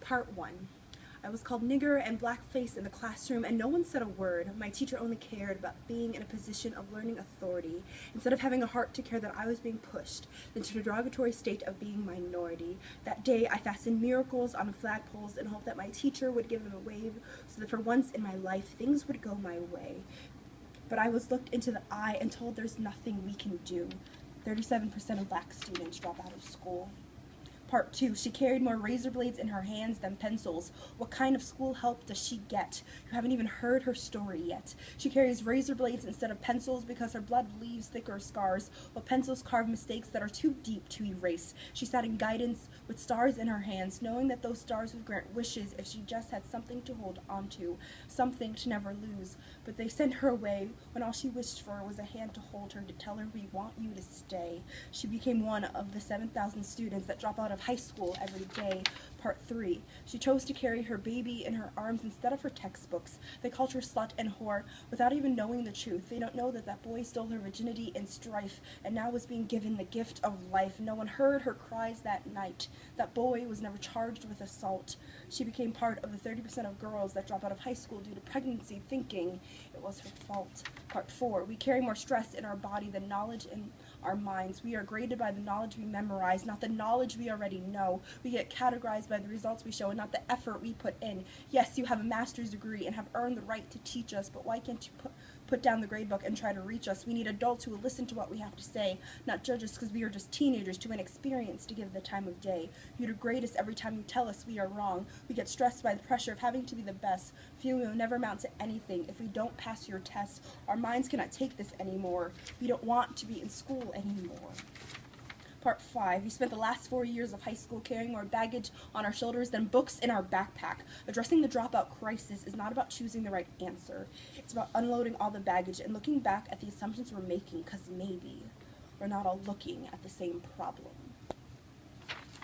Part 1. I was called nigger and blackface in the classroom, and no one said a word. My teacher only cared about being in a position of learning authority, instead of having a heart to care that I was being pushed into the derogatory state of being minority. That day, I fastened miracles on flagpoles in hope that my teacher would give them a wave, so that for once in my life, things would go my way. But I was looked into the eye and told there's nothing we can do. 37% of black students drop out of school. Part 2. She carried more razor blades in her hands than pencils. What kind of school help does she get? You haven't even heard her story yet. She carries razor blades instead of pencils because her blood leaves thicker scars, while pencils carve mistakes that are too deep to erase. She sat in guidance with stars in her hands, knowing that those stars would grant wishes if she just had something to hold on to, something to never lose. But they sent her away when all she wished for was a hand to hold her, to tell her, "We want you to stay." She became one of the 7,000 students that drop out of high school every day. Part 3. She chose to carry her baby in her arms instead of her textbooks. They called her slut and whore without even knowing the truth. They don't know that that boy stole her virginity in strife and now was being given the gift of life. No one heard her cries that night. That boy was never charged with assault. She became part of the 30% of girls that drop out of high school due to pregnancy, thinking it was her fault. Part 4. We carry more stress in our body than knowledge in our minds. We are graded by the knowledge we memorize, not the knowledge we already know. We get categorized by the results we show and not the effort we put in. Yes, you have a master's degree and have earned the right to teach us, but why can't you put down the grade book and try to reach us? We need adults who will listen to what we have to say, not judge us because we are just teenagers too inexperienced to give the time of day. You degrade us every time you tell us we are wrong. We get stressed by the pressure of having to be the best, feeling we will never amount to anything if we don't pass your tests. Our minds cannot take this anymore. We don't want to be in school anymore. Part 5. We spent the last 4 years of high school carrying more baggage on our shoulders than books in our backpack. Addressing the dropout crisis is not about choosing the right answer. It's about unloading all the baggage and looking back at the assumptions we're making, because maybe we're not all looking at the same problem.